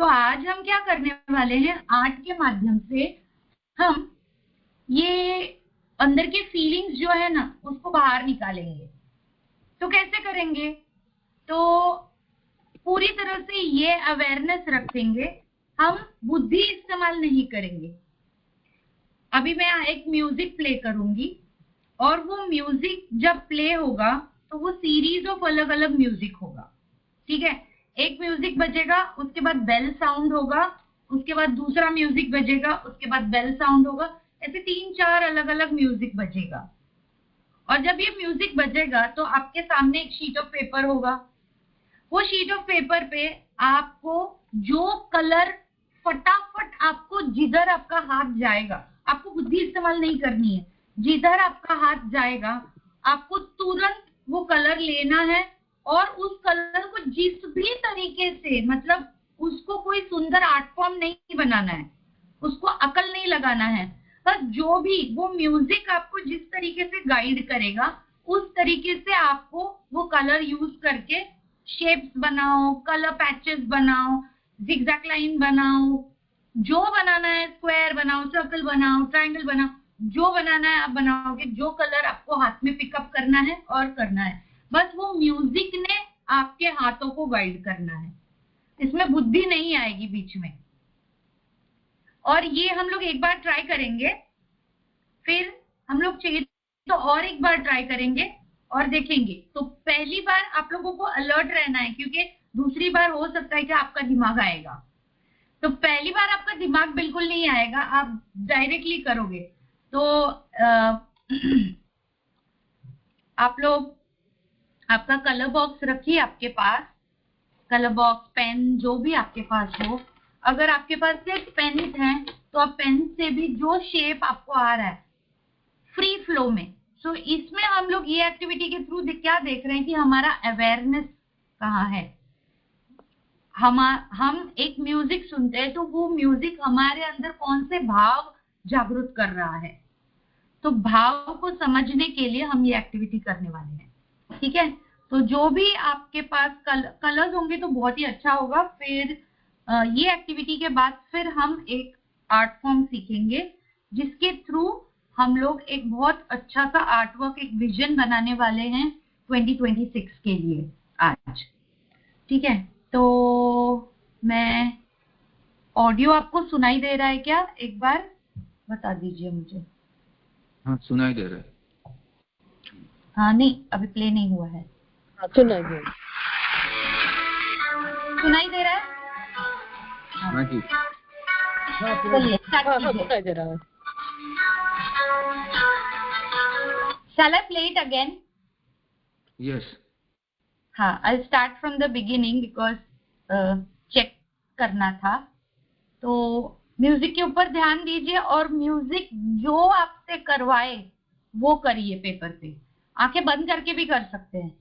तो आज हम क्या करने वाले हैं, आर्ट के माध्यम से हम ये अंदर के फीलिंग्स जो है ना उसको बाहर निकालेंगे। तो कैसे करेंगे? तो पूरी तरह से ये अवेयरनेस रखेंगे, हम बुद्धि इस्तेमाल नहीं करेंगे। अभी मैं एक म्यूजिक प्ले करूंगी और वो म्यूजिक जब प्ले होगा तो वो सीरीज ऑफ अलग अलग म्यूजिक होगा, ठीक है। एक म्यूजिक बजेगा, उसके बाद बेल साउंड होगा, उसके बाद दूसरा म्यूजिक बजेगा, उसके बाद बेल साउंड होगा, ऐसे 3-4 अलग अलग म्यूजिक बजेगा। और जब ये म्यूजिक बजेगा तो आपके सामने एक शीट ऑफ पेपर होगा। वो शीट ऑफ पेपर पे आपको जो कलर फटाफट आपको जिधर आपका हाथ जाएगा, आपको बुद्धि इस्तेमाल नहीं करनी है, जिधर आपका हाथ जाएगा आपको तुरंत वो कलर लेना है और उस कलर को जिस भी तरीके से, मतलब उसको कोई सुंदर आर्ट फॉर्म नहीं बनाना है, उसको अकल नहीं लगाना है, बस जो भी वो म्यूजिक आपको जिस तरीके से गाइड करेगा उस तरीके से आपको वो कलर यूज करके शेप्स बनाओ, कलर पैचेस बनाओ, जिगजैग लाइन बनाओ, जो बनाना है, स्क्वायर बनाओ, सर्कल बनाओ, ट्रायंगल बनाओ, जो बनाना है आप बनाओगे, जो कलर आपको हाथ में पिकअप करना है और करना है, बस वो म्यूजिक ने आपके हाथों को गाइड करना है, इसमें बुद्धि नहीं आएगी बीच में। और ये हम लोग एक बार ट्राई करेंगे, फिर हम लोग चाहिए तो और एक बार ट्राई करेंगे और देखेंगे। तो पहली बार आप लोगों को अलर्ट रहना है, क्योंकि दूसरी बार हो सकता है कि आपका दिमाग आएगा। तो पहली बार आपका दिमाग बिल्कुल नहीं आएगा, आप डायरेक्टली करोगे। तो आप लोग आपका कलर बॉक्स रखिए आपके पास, कलर बॉक्स, पेन, जो भी आपके पास हो। अगर आपके पास सिर्फ पेन है तो आप पेन से भी जो शेप आपको आ रहा है फ्री फ्लो में। सो इसमें हम लोग ये एक्टिविटी के थ्रू क्या देख रहे हैं कि हमारा अवेयरनेस कहाँ है। हम एक म्यूजिक सुनते हैं तो वो म्यूजिक हमारे अंदर कौन से भाव जागृत कर रहा है, तो भाव को समझने के लिए हम ये एक्टिविटी करने वाले हैं, ठीक है। तो जो भी आपके पास कलर्स होंगे तो बहुत ही अच्छा होगा। फिर ये एक्टिविटी के बाद फिर हम एक आर्ट फॉर्म सीखेंगे जिसके थ्रू हम लोग एक बहुत अच्छा सा आर्टवर्क, एक विजन बनाने वाले हैं 2026 के लिए आज, ठीक है। तो मैं, ऑडियो आपको सुनाई दे रहा है क्या, एक बार बता दीजिए मुझे। हाँ सुनाई दे रहा है। हाँ नहीं, अभी प्ले नहीं हुआ है। सुनाई दे रहा है। हाँ जी, चलिए सुनाई दे रहा है। Shall I play it again? Yes. हाँ, I'll start from the beginning because check करना था। तो म्यूजिक के ऊपर ध्यान दीजिए और म्यूजिक जो आपसे करवाए वो करिए पेपर पे, आंखें बंद करके भी कर सकते हैं।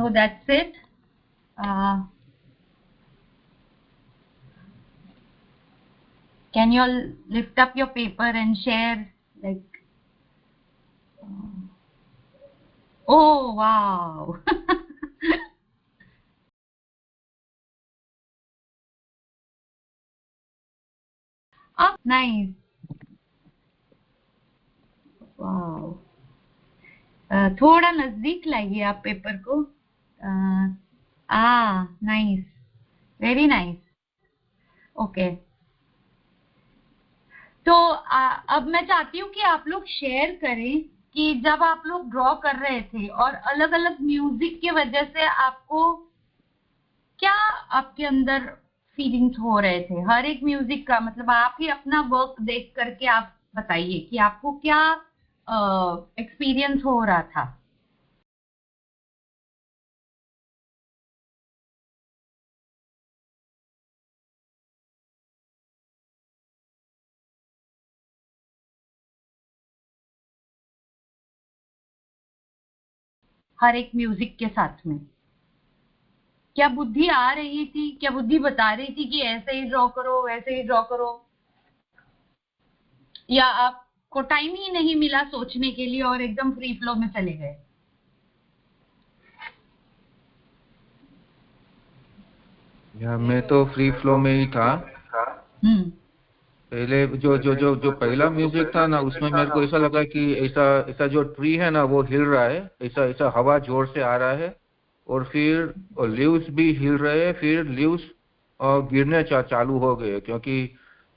So that's it. Can you all lift up your paper and share, like, oh wow. Oh, nice. Wow. थोड़ा नजदीक लाइए आप पेपर को. Nice, very nice. ओके, तो अब मैं चाहती हूँ कि आप लोग शेयर करें कि जब आप लोग ड्रॉ कर रहे थे और अलग अलग म्यूजिक की वजह से आपको क्या आपके अंदर फीलिंग्स हो रहे थे. हर एक म्यूजिक का मतलब आप ही अपना वर्क देख करके आप बताइए कि आपको क्या एक्सपीरियंस हो रहा था. हर एक म्यूजिक के साथ में क्या बुद्धि आ रही थी, क्या बुद्धि बता रही थी कि ऐसे ही ड्रॉ करो, वैसे ही ड्रॉ करो, या आपको टाइम ही नहीं मिला सोचने के लिए और एकदम फ्री फ्लो में चले गए. मैं तो फ्री फ्लो में ही था. पहले जो पहला म्यूजिक था ना, उसमें मेरे को ऐसा लगा कि ऐसा ऐसा जो ट्री है ना वो हिल रहा है, ऐसा ऐसा हवा जोर से आ रहा है, और फिर लीव्स भी हिल रहे हैं, फिर लीव्स गिरने चालू हो गए, क्योंकि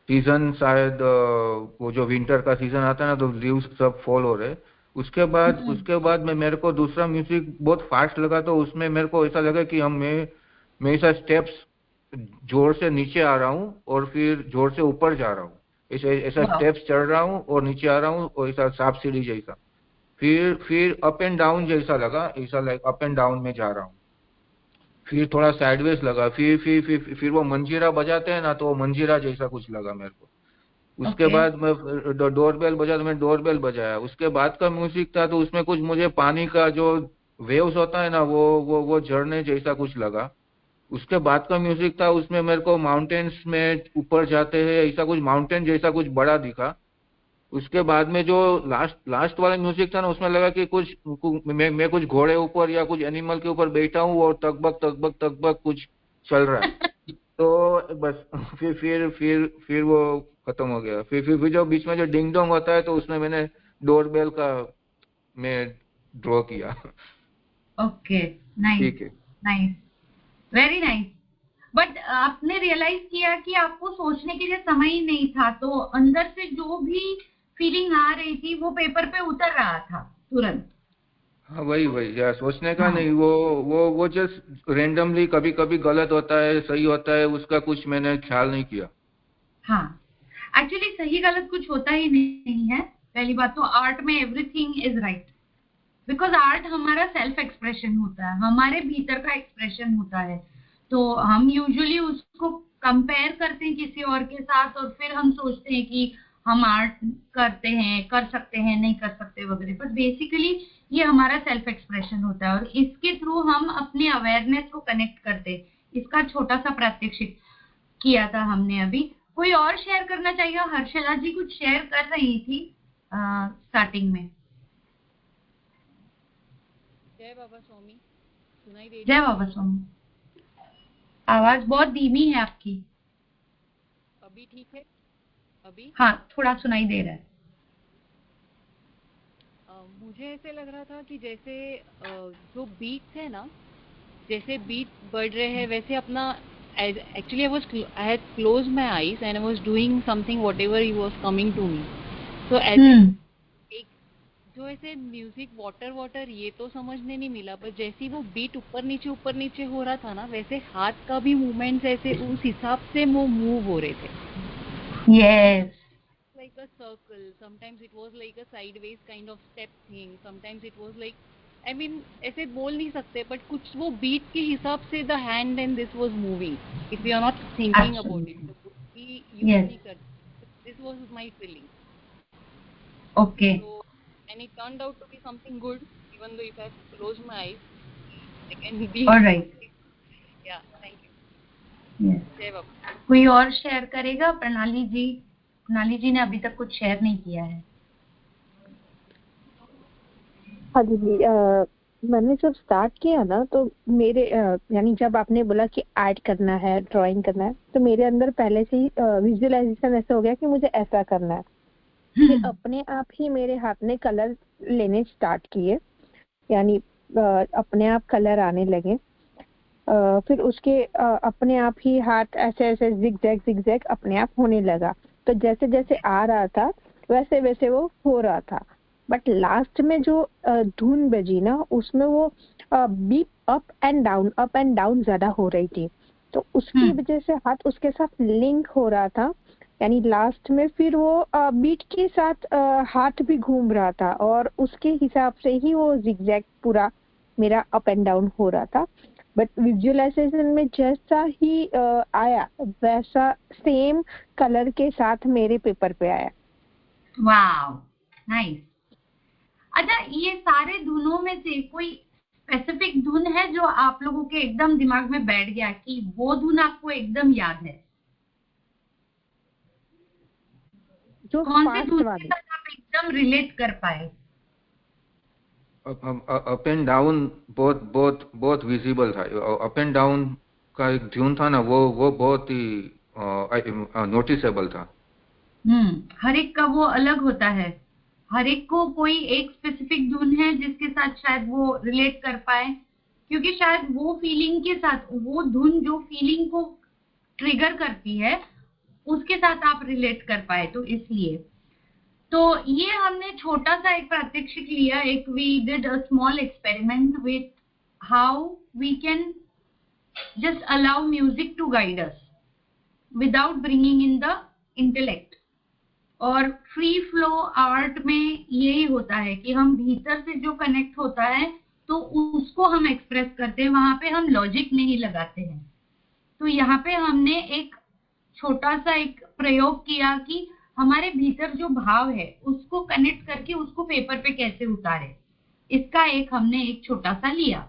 सीजन शायद वो जो विंटर का सीजन आता है ना, तो लीव्स सब फॉल हो रहे. उसके बाद में मेरे को दूसरा म्यूजिक बहुत फास्ट लगा, तो उसमें मेरे को ऐसा लगा कि मैं ऐसा स्टेप्स जोर से नीचे आ रहा हूँ और फिर जोर से ऊपर जा रहा हूँ, ऐसा स्टेप्स चढ़ रहा हूँ और नीचे आ रहा हूँ, और ऐसा सांप सीढ़ी जैसा. फिर अप एंड डाउन जैसा लगा, ऐसा लाइक अप एंड डाउन में जा रहा हूँ. फिर थोड़ा साइडवेज लगा, फिर वो मंजीरा बजाते हैं ना, तो वो मंजीरा जैसा कुछ लगा मेरे को. उसके बाद मैं डोरबेल बजा, तो मैं डोरबेल बजाया. उसके बाद का म्यूजिक था, तो उसमें कुछ मुझे पानी का जो वेव्स होता है ना, वो झरने जैसा कुछ लगा. उसके बाद का म्यूजिक था, उसमें मेरे को माउंटेन्स में ऊपर जाते हैं ऐसा कुछ, माउंटेन जैसा कुछ बड़ा दिखा. उसके बाद में जो लास्ट लास्ट वाला म्यूजिक था ना, उसमें लगा कि मैं कुछ घोड़े ऊपर या कुछ एनिमल के ऊपर बैठा हूँ और तकबक तकबक तकबक कुछ चल रहा है. तो बस फिर वो खत्म हो गया. फिर जो बीच में जो डिंग डोंग होता है, तो उसमें मैंने डोरबेल का मैं ड्रॉ किया. ओके, नाइस, ठीक है. Nice, very nice. बट आपने रियलाइज किया कि आपको सोचने के लिए समय ही नहीं था, तो अंदर से जो भी फीलिंग आ रही थी वो पेपर पे उतर रहा था तुरंत. हाँ, वही यार, सोचने का हाँ, नहीं, वो जस्ट रेंडमली कभी कभी गलत होता है, सही होता है, उसका कुछ मैंने ख्याल नहीं किया. हाँ. एक्चुअली सही गलत कुछ होता ही नहीं है. पहली बात तो आर्ट में everything is right, because art हमारा सेल्फ एक्सप्रेशन होता है, हमारे भीतर का एक्सप्रेशन होता है. तो हम यूजुअली उसको कंपेयर करते हैं किसी और के साथ, और फिर हम सोचते हैं कि हम आर्ट करते हैं, कर सकते हैं, नहीं कर सकते वगैरह. बट बेसिकली ये हमारा सेल्फ एक्सप्रेशन होता है, और इसके थ्रू हम अपने अवेयरनेस को कनेक्ट करते हैं. इसका छोटा सा प्रात्यक्षिक किया था हमने अभी. कोई और शेयर करना चाहिए? हर्षला जी कुछ शेयर कर रही थी स्टार्टिंग में. जय बाबा स्वामी, सुनाई दे रही जय है? बाबा स्वामी. आवाज बहुत धीमी है आपकी. अभी ठीक है? अभी हाँ, थोड़ा सुनाई दे रहा है. मुझे ऐसे लग रहा था कि जैसे जो बीट्स है ना, जैसे बीट बढ़ रहे हैं वैसे अपना, actually I had close my eyes and I was doing something whatever he was coming to me. So ऐसे एक जो ऐसे म्यूजिक वाटर वाटर ये तो समझने नहीं मिला, पर जैसे वो बीट ऊपर नीचे हो रहा था ना, वैसे हाथ का भी मूवमेंट्स ऐसे उस हिसाब से वो मूव हो रहे थे. Yes. Like a circle, sometimes it was like a sideways kind of step thing, sometimes it was like, I mean ऐसे बोल नहीं सकते, but कुछ वो beat के हिसाब से the hand and this was moving, if we are not thinking about it, Absolutely. तो बुद्धि यूज Yes. नहीं करती. This was my feeling. Okay. So and it turned out to be something good, even though if I closed my eyes. they can be. All right. Yeah, thank you. Yes. जय बाबा। कोई और share करेगा? प्रणाली जी, प्रणाली जी ने अभी तक कुछ शेयर नहीं किया है। हाँ दीदी, मैंने जब स्टार्ट किया ना तो मेरे यानी जब आपने बोला कि ऐड करना है, ड्राइंग करना है, तो मेरे अंदर पहले से ही विजुअलाइजेशन ऐसा हो गया कि मुझे ऐसा करना है। फिर अपने आप ही मेरे हाथ में कलर लेने स्टार्ट किए, यानी अपने आप कलर आने लगे। फिर उसके अपने आप ही हाथ ऐसे ऐसे जिगजैग अपने आप होने लगा। तो जैसे जैसे आ रहा था वैसे वैसे वो हो रहा था। बट लास्ट में जो धुन बजी ना, उसमें वो बीप अप एंड डाउन ज्यादा हो रही थी। तो उसकी वजह से हाथ उसके साथ लिंक हो रहा था, यानी लास्ट में फिर वो बीट के साथ हाथ भी घूम रहा था और उसके हिसाब से ही वो जिगजैग पूरा मेरा अप एंड डाउन हो रहा था। बट विजुअलाइजेशन में जैसा ही आया वैसा सेम कलर के साथ मेरे पेपर पे आया। वाव, नाइस। अच्छा, ये सारे धुनों में से कोई स्पेसिफिक धुन है जो आप लोगों के एकदम दिमाग में बैठ गया कि वो धुन आपको एकदम याद है? जो कौन सी फास्ट धुन वाली, के साथ आप एकदम रिलेट कर पाए? अप एंड डाउन बहुत विजिबल था। अप एंड डाउन का एक ट्यून था ना, वो बहुत ही नोटिसेबल था। हर एक का वो अलग होता है। हर एक को कोई एक स्पेसिफिक धुन है जिसके साथ शायद वो रिलेट कर पाए, क्योंकि शायद वो फीलिंग के साथ वो धुन जो फीलिंग को ट्रिगर करती है उसके साथ आप रिलेट कर पाए, तो इसलिए। तो ये हमने छोटा सा एक प्रात्यक्षिक लिया, एक we did a small experiment with how we can just allow music to guide us without bringing in the intellect. और फ्री फ्लो आर्ट में यही होता है कि हम भीतर से जो कनेक्ट होता है तो उसको हम एक्सप्रेस करते हैं, वहां पे हम लॉजिक नहीं लगाते हैं। तो यहाँ पे हमने एक छोटा सा एक प्रयोग किया कि हमारे भीतर जो भाव है उसको कनेक्ट करके उसको पेपर पे कैसे उतारे, इसका एक हमने एक छोटा सा लिया।